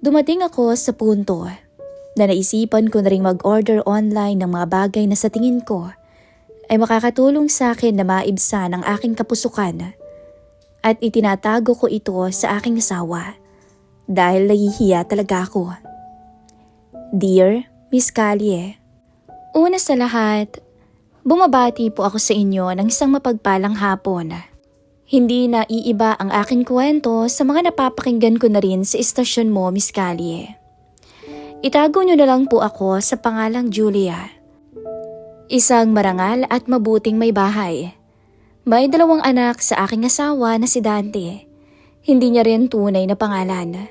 Dumating ako sa punto na naisipan ko na rin mag-order online ng mga bagay na sa tingin ko ay makakatulong sa akin na maibsan ang aking kapusukan at itinatago ko ito sa aking asawa dahil nahihiya talaga ako. Dear Miss Callie, una sa lahat, bumabati po ako sa inyo ng isang mapagpalang hapon. Hindi na iiba ang aking kwento sa mga napapakinggan ko na rin sa istasyon mo, Miss Callie. Itago niyo na lang po ako sa pangalang Julia. Isang marangal at mabuting may bahay. May 2 anak sa aking asawa na si Dante. Hindi niya rin tunay na pangalan.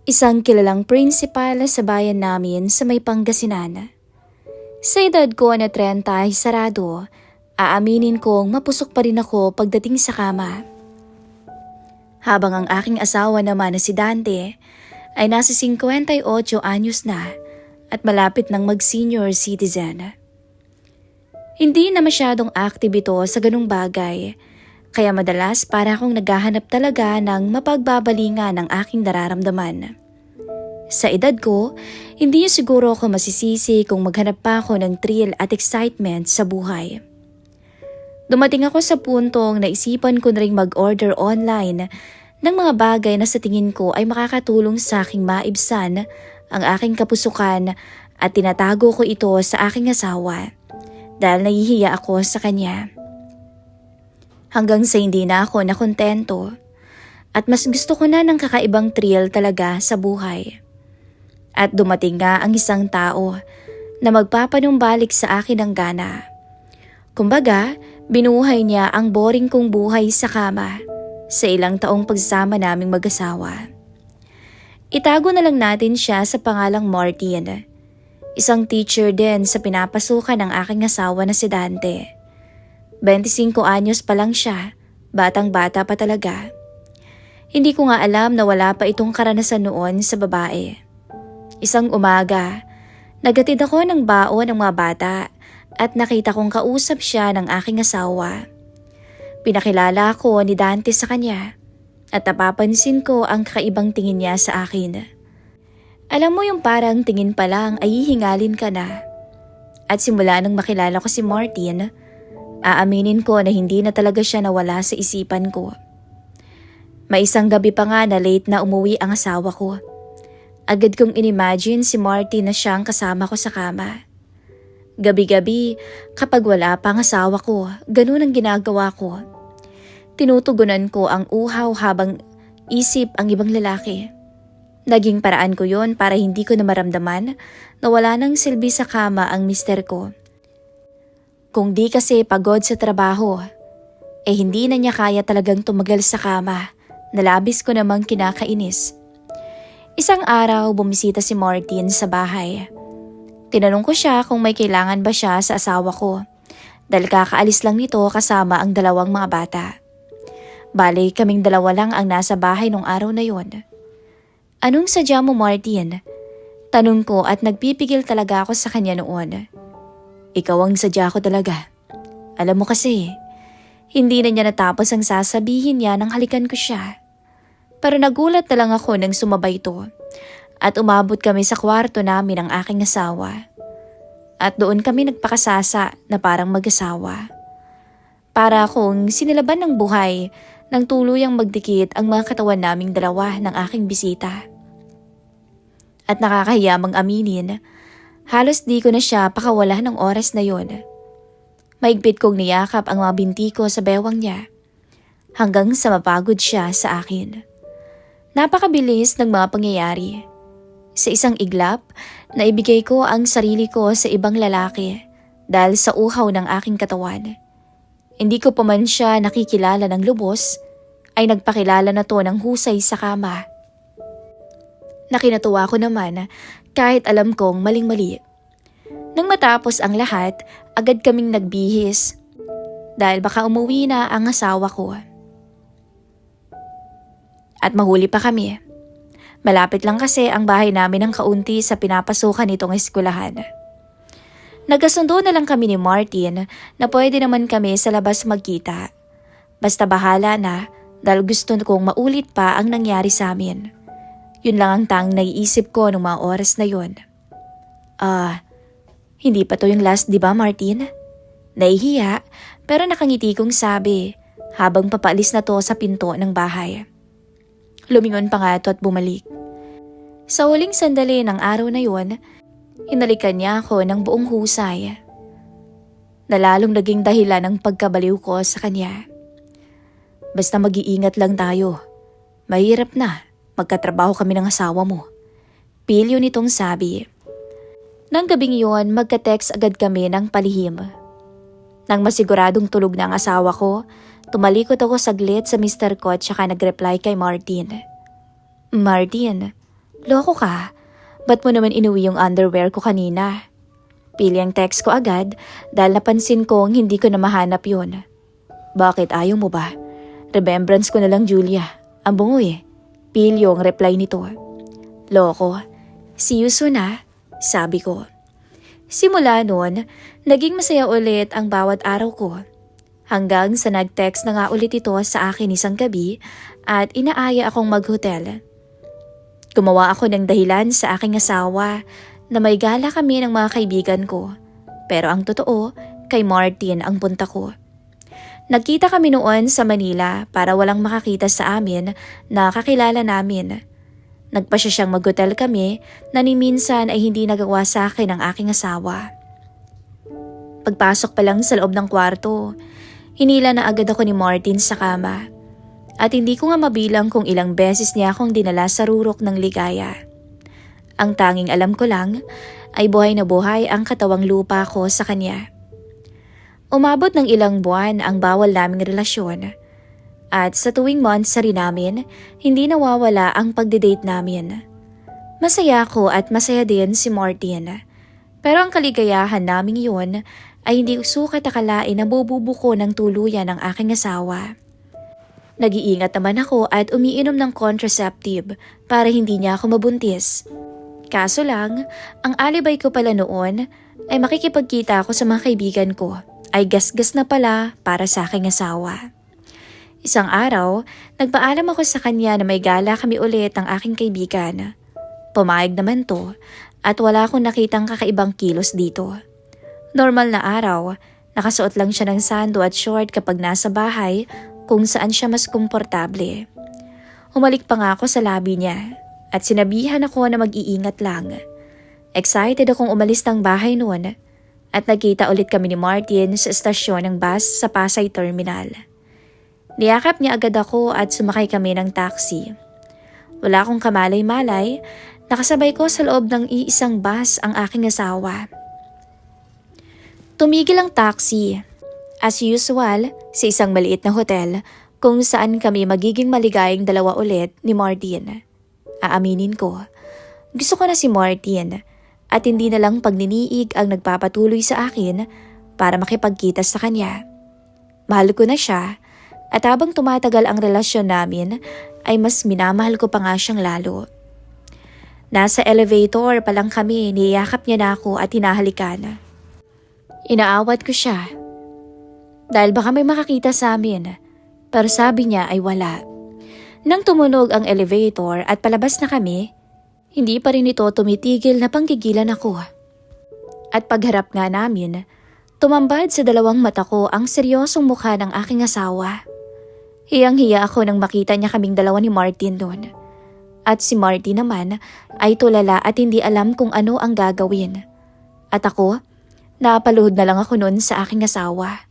Isang kilalang principal sa bayan namin sa may Pangasinan. Sa edad ko na 30 ay sarado, aaminin kong mapusok pa rin ako pagdating sa kama. Habang ang aking asawa naman na si Dante ay nasa 58 anyos na at malapit ng mag-senior citizen. Hindi na masyadong active ito sa ganung bagay, kaya madalas para akong naghahanap talaga ng mapagbabalingan ng aking nararamdaman. Sa edad ko, hindi niyo siguro ako masisisi kung maghanap pa ako ng thrill at excitement sa buhay. Dumating ako sa puntong naisipan ko na rin mag-order online ng mga bagay na sa tingin ko ay makakatulong sa aking maibsan ang aking kapusukan at tinatago ko ito sa aking asawa dahil nahihiya ako sa kanya. Hanggang sa hindi na ako nakontento at mas gusto ko na ng kakaibang thrill talaga sa buhay. At dumating nga ang isang tao na magpapanumbalik sa akin ng gana. Kumbaga, binuhay niya ang boring kong buhay sa kama sa ilang taong pagsama naming mag-asawa. Itago na lang natin siya sa pangalang Martin. Isang teacher din sa pinapasukan ng aking asawa na si Dante. 25 anyos pa lang siya, batang-bata pa talaga. Hindi ko nga alam na wala pa itong karanasan noon sa babae. Isang umaga, nagatid ako ng baon ng mga bata at nakita kong kausap siya ng aking asawa. Pinakilala ko ni Dante sa kanya at napapansin ko ang kakaibang tingin niya sa akin. Alam mo yung parang tingin pa lang ay hihingalin ka na. At simula nang makilala ko si Martin, aaminin ko na hindi na talaga siya nawala sa isipan ko. May isang gabi pa nga na late na umuwi ang asawa ko. Agad kong inimagine si Martin na siyang kasama ko sa kama. Gabi-gabi, kapag wala pa ang asawa ko, ganun ang ginagawa ko. Tinutugunan ko ang uhaw habang isip ang ibang lalaki. Naging paraan ko yon para hindi ko na maramdaman na wala nang silbi sa kama ang mister ko. Kung di kasi pagod sa trabaho, hindi na niya kaya talagang tumagal sa kama na labis ko namang kinakainis. Isang araw bumisita si Martin sa bahay. Tinanong ko siya kung may kailangan ba siya sa asawa ko dahil kakaalis lang nito kasama ang 2 mga bata. Bale, kaming 2 lang ang nasa bahay nung araw na yon. Anong sadya mo, Martin? Tanong ko at nagpipigil talaga ako sa kanya noon. Ikaw ang sadya ko talaga. Alam mo kasi, hindi na niya natapos ang sasabihin niya nang halikan ko siya. Pero nagulat na lang ako nang sumabay ito at umabot kami sa kwarto namin ng aking asawa. At doon kami nagpakasasa na parang mag-asawa. Para akong sinilaban ng buhay nang tuluyang magdikit ang mga katawan naming 2 ng aking bisita. At nakakahiyamang aminin, halos di ko na siya pakawala ng oras na yon. Maigpit kong niyakap ang mga binti ko sa bewang niya hanggang sa mapagod siya sa akin. Napakabilis ng mga pangyayari. Sa isang iglap, naibigay ko ang sarili ko sa ibang lalaki dahil sa uhaw ng aking katawan. Hindi ko pa man siya nakikilala ng lubos, ay nagpakilala na to ng husay sa kama. Nakinatuwa ko naman kahit alam kong maling-mali. Nang matapos ang lahat, agad kaming nagbihis dahil baka umuwi na ang asawa ko. At mahuli pa kami. Malapit lang kasi ang bahay namin ng kaunti sa pinapasukan nitong eskwelahan. Nagkasundo na lang kami ni Martin na pwede naman kami sa labas magkita. Basta bahala na dahil gusto kong maulit pa ang nangyari sa amin. Yun lang ang tanging naiisip ko nung mga oras na yun. Hindi pa to yung last, di ba Martin? Nahihiya pero nakangiti kong sabi habang papaalis na to sa pinto ng bahay. Lumingon pa nga to at bumalik. Sa huling sandali ng araw na yun, hinalikan niya ako ng buong husay. Nalalong naging dahilan ng pagkabaliw ko sa kanya. Basta mag-iingat lang tayo. Mahirap na, magkatrabaho kami ng asawa mo. Pilyo nitong sabi. Nang gabing yun, magka-text agad kami ng palihim. Nang masiguradong tulog na ang asawa ko, tumalikod ako saglit sa mister ko at saka nag-reply kay Martin. Martin, loko ka? Ba't mo naman inuwi yung underwear ko kanina? Pili ang text ko agad dahil napansin kong hindi ko na mahanap yun. Bakit ayaw mo ba? Remembrance ko na lang, Julia. Ang bungo eh. Pilyo ang reply nito. Loko. See you soon ah, sabi ko. Simula noon, naging masaya ulit ang bawat araw ko. Hanggang sa nag-text na nga ulit ito sa akin isang gabi at inaaya akong mag-hotel. Gumawa ako ng dahilan sa aking asawa na may gala kami ng mga kaibigan ko. Pero ang totoo, kay Martin ang punta ko. Nagkita kami noon sa Manila para walang makakita sa amin na kakilala namin. Nagpasya siyang mag-hotel kami na ni minsan ay hindi nagawa sa akin ng aking asawa. Pagpasok pa lang sa loob ng kwarto, hinila na agad ako ni Martin sa kama. At hindi ko nga mabilang kung ilang beses niya akong dinala sa rurok ng ligaya. Ang tanging alam ko lang ay buhay na buhay ang katawang lupa ko sa kanya. Umabot ng ilang buwan ang bawal naming relasyon. At sa tuwing monthsary namin, hindi nawawala ang pagdidate namin. Masaya ako at masaya din si Martin. Pero ang kaligayahan naming yun ay hindi sukat akalain na bububuko ng tuluyan ng aking asawa. Nag-iingat naman ako at umiinom ng contraceptive para hindi niya ako mabuntis. Kaso lang, ang alibay ko pala noon ay makikipagkita ako sa mga kaibigan ko ay gasgas na pala para sa aking asawa. Isang araw, nagpaalam ako sa kanya na may gala kami ulit ng aking kaibigan. Pumayag naman to at wala akong nakitang kakaibang kilos dito. Normal na araw, nakasuot lang siya ng sando at short kapag nasa bahay kung saan siya mas komportable. Humalik pa nga ako sa labi niya at sinabihan ako na mag-iingat lang. Excited akong umalis ng bahay noon at nagkita ulit kami ni Martin sa estasyon ng bus sa Pasay Terminal. Niyakap niya agad ako at sumakay kami ng taxi. Wala akong kamalay-malay, nakasabay ko sa loob ng iisang bus ang aking asawa. Tumigil ang taxi. As usual, sa isang maliit na hotel kung saan kami magiging maligayang dalawa ulit ni Martin. Aaminin ko, gusto ko na si Martin at hindi na lang pagniniig ang nagpapatuloy sa akin para makipagkita sa kanya. Mahal ko na siya. At habang tumatagal ang relasyon namin, ay mas minamahal ko pa nga siyang lalo. Nasa elevator pa lang kami, niyakap niya na ako at hinahalikan. Inaawat ko siya. Dahil baka may makakita sa amin, pero sabi niya ay wala. Nang tumunog ang elevator at palabas na kami, hindi pa rin ito tumitigil na panggigilan ako. At pagharap nga namin, tumambad sa dalawang mata ko ang seryosong mukha ng aking asawa. Hiyang-hiya ako nang makita niya kaming dalawa ni Martin doon. At si Martin naman ay tulala at hindi alam kung ano ang gagawin. At ako, napaluhod na lang ako noon sa aking asawa.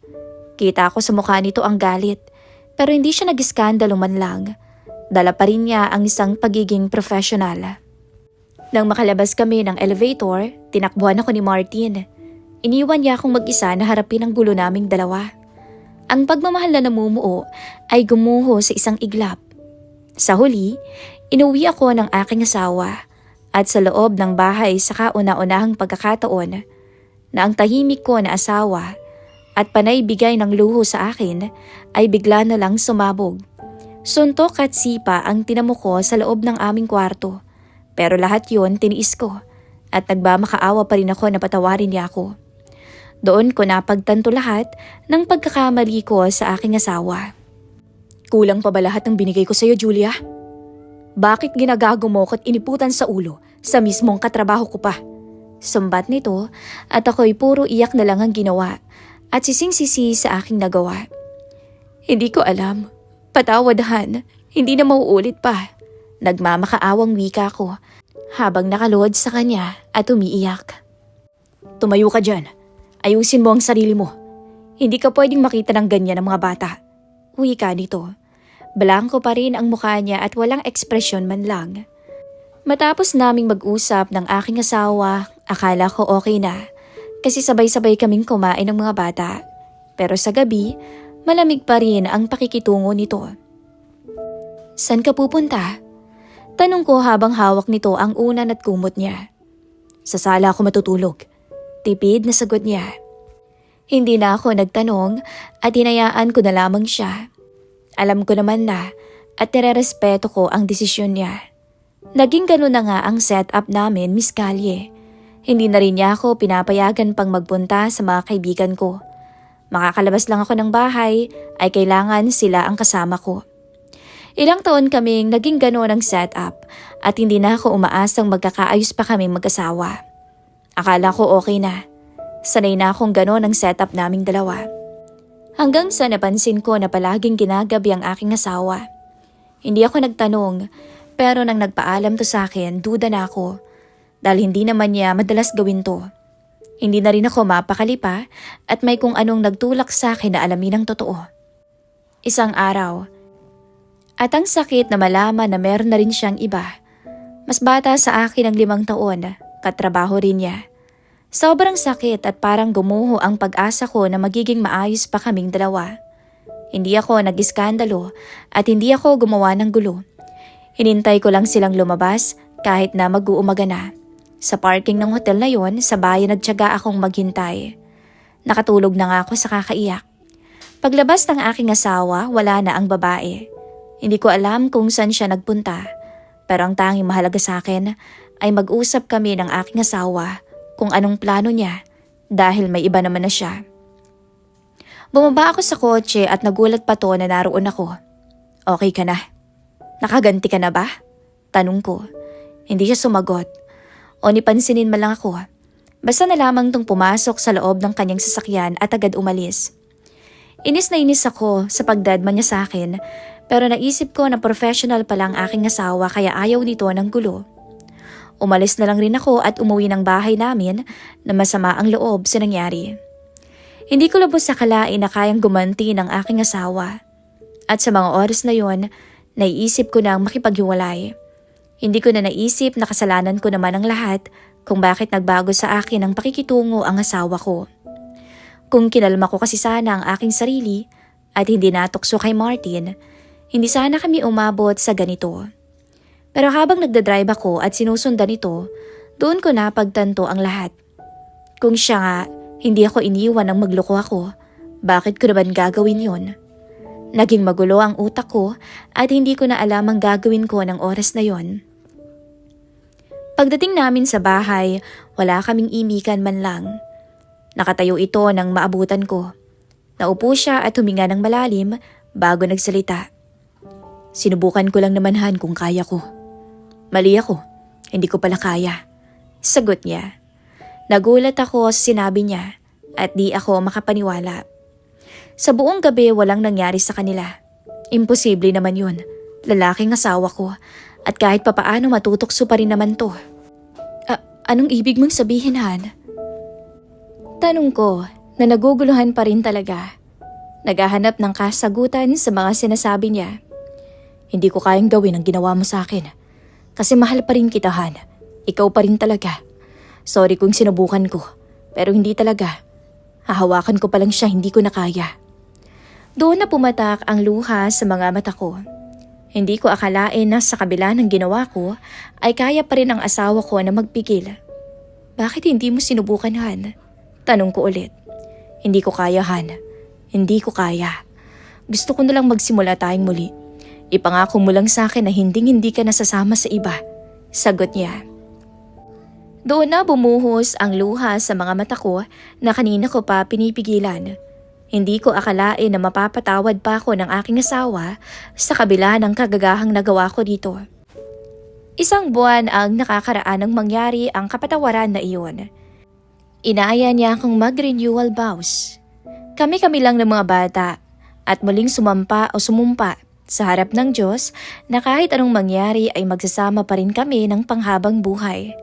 Kita ko sa mukha nito ang galit, pero hindi siya nag-iskandalo man lang. Dala pa rin niya ang isang pagiging professional. Nang makalabas kami ng elevator, tinakbuhan ako ni Martin. Iniwan niya akong mag-isa na harapin ang gulo naming dalawa. Ang pagmamahal na namumuo ay gumuho sa isang iglap. Sa huli, inuwi ako ng aking asawa at sa loob ng bahay sa kauna-unahang pagkakataon na ang tahimik ko na asawa at panay bigay ng luho sa akin ay bigla na lang sumabog. Suntok at sipa ang tinamo ko sa loob ng aming kwarto, pero lahat yon tiniis ko at nagmamakaawa pa rin ako na patawarin niya ako. Doon ko napagtanto lahat ng pagkakamali ko sa aking asawa. Kulang pa ba lahat ng binigay ko sa iyo, Julia? Bakit ginagago mo ko't iniputan sa ulo sa mismong katrabaho ko pa? Sumbat nito at ako'y puro iyak na lang ang ginawa at sising-sisi sa aking nagawa. Hindi ko alam. Patawad Han, hindi na mauulit pa. Nagmamakaawang wika ko habang nakaluhod sa kanya at umiiyak. Tumayo ka dyan. Ayusin mo ang sarili mo. Hindi ka pwedeng makita ng ganyan ng mga bata. Wika nito. Blanko pa rin ang mukha niya at walang ekspresyon man lang. Matapos naming mag-usap ng aking asawa, akala ko okay na. Kasi sabay-sabay kaming kumain ng mga bata. Pero sa gabi, malamig pa rin ang pakikitungo nito. San ka pupunta? Tanong ko habang hawak nito ang unan at kumot niya. Sa sala ako matutulog. Tipid na sagot niya. Hindi na ako nagtanong at hinayaan ko na lamang siya. Alam ko naman na at nirerespeto ko ang desisyon niya. Naging ganun na nga ang setup namin, Miss Calye. Hindi na rin niya ako pinapayagan pang magpunta sa mga kaibigan ko. Makakalabas lang ako ng bahay ay kailangan sila ang kasama ko. Ilang taon kaming naging gano'n ang setup at hindi na ako umaasang magkakaayos pa kaming mag-asawa. Akala ko okay na. Sanay na akong gano'n ang setup naming dalawa. Hanggang sa napansin ko na palaging ginagabi ang aking asawa. Hindi ako nagtanong pero nang nagpaalam to sa akin, duda na ako. Dahil hindi naman niya madalas gawin to. Hindi na rin ako mapakali pa at may kung anong nagtulak sa akin na alamin ang totoo. Isang araw. At ang sakit na malaman na meron na rin siyang iba. Mas bata sa akin ng 5 taon, katrabaho rin niya. Sobrang sakit at parang gumuho ang pag-asa ko na magiging maayos pa kaming dalawa. Hindi ako nag-iskandalo at hindi ako gumawa ng gulo. Hinintay ko lang silang lumabas kahit na mag-uumaga na. Sa parking ng hotel na yon, sa bayan nagtiyaga akong maghintay. Nakatulog na nga ako sa kakaiyak. Paglabas ng aking asawa, wala na ang babae. Hindi ko alam kung saan siya nagpunta. Pero ang tanging mahalaga sa akin ay mag-usap kami ng aking asawa kung anong plano niya dahil may iba naman na siya. Bumaba ako sa kotse at nagulat pa to na naroon ako. Okay ka na? Nakaganti ka na ba? Tanong ko. Hindi siya sumagot. O nipansinin man lang ako. Basta na lamang tong pumasok sa loob ng kanyang sasakyan at agad umalis. Inis na inis ako sa pagdadman niya sa akin pero naisip ko na professional pala ang aking asawa kaya ayaw nito ng gulo. Umalis na lang rin ako at umuwi ng bahay namin na masama ang loob sa nangyari. Hindi ko lubos akalain na kayang gumanti ng aking asawa. At sa mga oras na yon, naiisip ko na makipaghiwalay. Hindi ko na naisip na kasalanan ko naman ang lahat kung bakit nagbago sa akin ang pakikitungo ang asawa ko. Kung kinalma ko kasi sana ang aking sarili at hindi natukso kay Martin, hindi sana kami umabot sa ganito. Pero habang nagdadrive ako at sinusundan ito, doon ko napagtanto ang lahat. Kung siya nga, hindi ako iniwan ng magloko ako, bakit ko naman gagawin yon? Naging magulo ang utak ko at hindi ko na alam ang gagawin ko ng oras na yon. Pagdating namin sa bahay, wala kaming imikan man lang. Nakatayo ito nang maabutan ko. Naupo siya at huminga ng malalim bago nagsalita. Sinubukan ko lang naman Han kung kaya ko. Mali ako, hindi ko pala kaya. Sagot niya. Nagulat ako sa sinabi niya at di ako makapaniwala. Sa buong gabi walang nangyari sa kanila. Imposible naman yun. Lalaking asawa ko at kahit papaano matutokso pa rin naman to. Anong ibig mong sabihin Han? Tanong ko na naguguluhan pa rin talaga. Naghahanap ng kasagutan sa mga sinasabi niya. Hindi ko kayang gawin ang ginawa mo sa akin. Kasi mahal pa rin kita, Han. Ikaw pa rin talaga. Sorry kung sinubukan ko. Pero hindi talaga. Hahawakan ko pa lang siya, hindi ko na kaya. Doon na pumatak ang luha sa mga mata ko. Hindi ko akalain na sa kabila ng ginawa ko, ay kaya pa rin ang asawa ko na magpigil. Bakit hindi mo sinubukan, Han? Tanong ko ulit. Hindi ko kaya, Han. Hindi ko kaya. Gusto ko na lang magsimula tayong muli. Ipangako mo lang sa akin na hindi ka nasasama sa iba. Sagot niya. Doon na bumuhos ang luha sa mga mata ko na kanina ko pa pinipigilan. Hindi ko akalain na mapapatawad pa ako ng aking asawa sa kabila ng kagagahang nagawa ko dito. Isang buwan ang nakakaraan ng mangyari ang kapatawaran na iyon. Inaaya niya akong mag-renewal vows. Kami-kami lang ng mga bata at muling sumumpa sa harap ng Diyos na kahit anong mangyari ay magsasama pa rin kami ng panghabang buhay.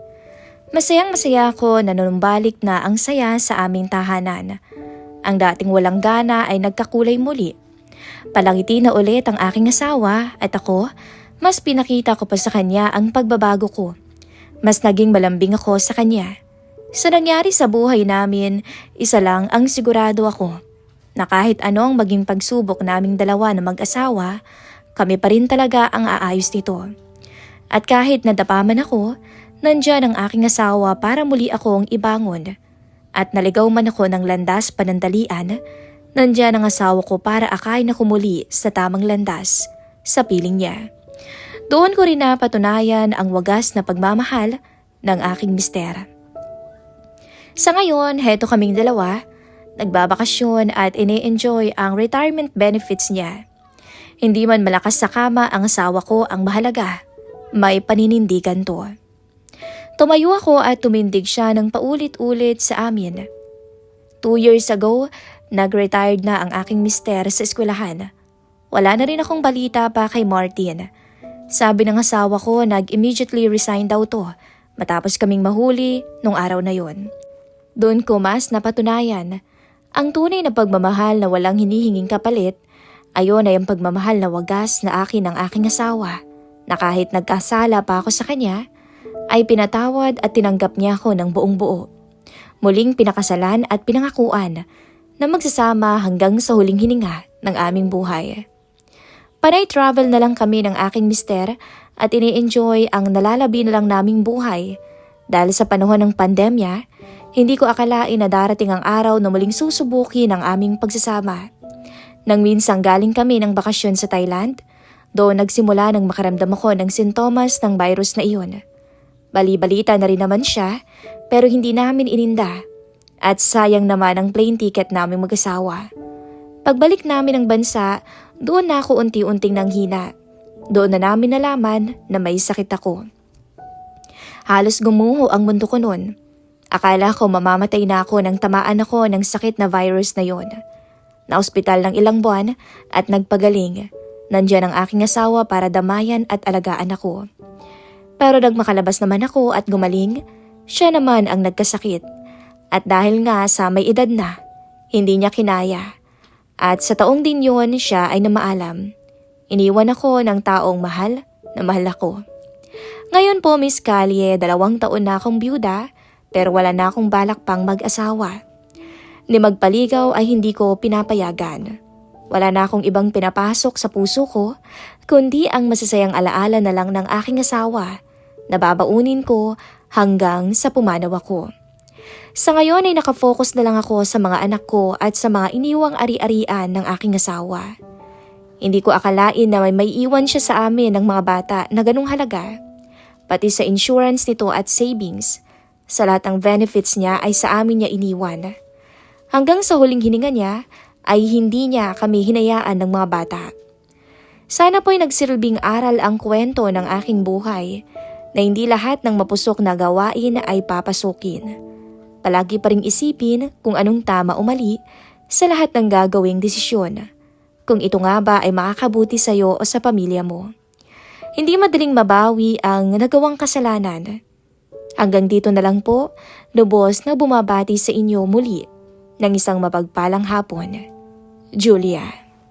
Masayang-masaya ako na nanumbalik na ang saya sa aming tahanan. Ang dating walang gana ay nagkakulay muli. Palangiti na ulit ang aking asawa at ako, mas pinakita ko pa sa kanya ang pagbabago ko. Mas naging malambing ako sa kanya. Sa nangyari sa buhay namin, isa lang ang sigurado ako, na kahit ano ang maging pagsubok naming dalawa na mag-asawa, kami pa rin talaga ang aayos nito. At kahit nadapa man ako, nandyan ang aking asawa para muli akong ibangon. At naligaw man ako ng landas panandalian, nandyan ang asawa ko para akayin ako muli sa tamang landas, sa piling niya. Doon ko rin napatunayan ang wagas na pagmamahal ng aking mister. Sa ngayon, heto kaming dalawa, nagbabakasyon at ine-enjoy ang retirement benefits niya. Hindi man malakas sa kama ang asawa ko ang mahalaga, may paninindigan to. Tumayo ako at tumindig siya ng paulit-ulit sa amin. 2 years ago, nag-retired na ang aking mister sa eskwelahan. Wala na rin akong balita pa kay Martin. Sabi ng asawa ko nag-immediately resign daw to matapos kaming mahuli nung araw na yon. Doon ko mas napatunayan ang tunay na pagmamahal na walang hinihinging kapalit. Ayon ay ang pagmamahal na wagas na akin ng aking asawa, na kahit nagkasala pa ako sa kanya, ay pinatawad at tinanggap niya ako ng buong buo. Muling pinakasalan at pinangakuan na magsasama hanggang sa huling hininga ng aming buhay. Panay travel na lang kami ng aking mister at ini-enjoy ang nalalabi na lang naming buhay. Dahil sa panahon ng pandemya, hindi ko akalain na darating ang araw na muling susubukin ang aming pagsasama. Nang minsang galing kami ng bakasyon sa Thailand, doon nagsimula nang makaramdam ako ng sintomas ng virus na iyon. Bali-balita na rin naman siya, pero hindi namin ininda. At sayang naman ang plane ticket namin mag-asawa. Pagbalik namin ng bansa, doon na ako unti-unting nanghina. Doon na namin nalaman na may sakit ako. Halos gumuho ang mundo ko noon. Akala ko mamamatay na ako nang tamaan ako ng sakit na virus na yon. Na-ospital ng ilang buwan at nagpagaling. Nandiyan ang aking asawa para damayan at alagaan ako. Pero nagmakalabas naman ako at gumaling, siya naman ang nagkasakit. At dahil nga sa may edad na, hindi niya kinaya. At sa taong din yun, siya ay namaalam. Iniwan ako ng taong mahal na mahal ako. Ngayon po, Miss Callie, 2 taon na akong byuda, pero wala na akong balak pang mag-asawa. Ni magpaligaw ay hindi ko pinapayagan. Wala na akong ibang pinapasok sa puso ko, kundi ang masasayang alaala na lang ng aking asawa na babaunin ko hanggang sa pumanaw ako. Sa ngayon ay nakafocus na lang ako sa mga anak ko at sa mga iniwang ari-arian ng aking asawa. Hindi ko akalain na may iwan siya sa amin ng mga bata na ganung halaga. Pati sa insurance nito at savings, sa lahat ng benefits niya ay sa amin niya iniwan. Hanggang sa huling hininga niya ay hindi niya kami hinayaan ng mga bata. Sana po'y nagsilbing aral ang kwento ng aking buhay na hindi lahat ng mapusok na gawain ay papasukin. Palagi pa ring isipin kung anong tama o mali sa lahat ng gagawing desisyon. Kung ito nga ba ay makakabuti sa iyo o sa pamilya mo. Hindi madaling mabawi ang nagawang kasalanan. Hanggang dito na lang po, lubos na bumabati sa inyo muli ng isang mapagpalang hapon. Julia.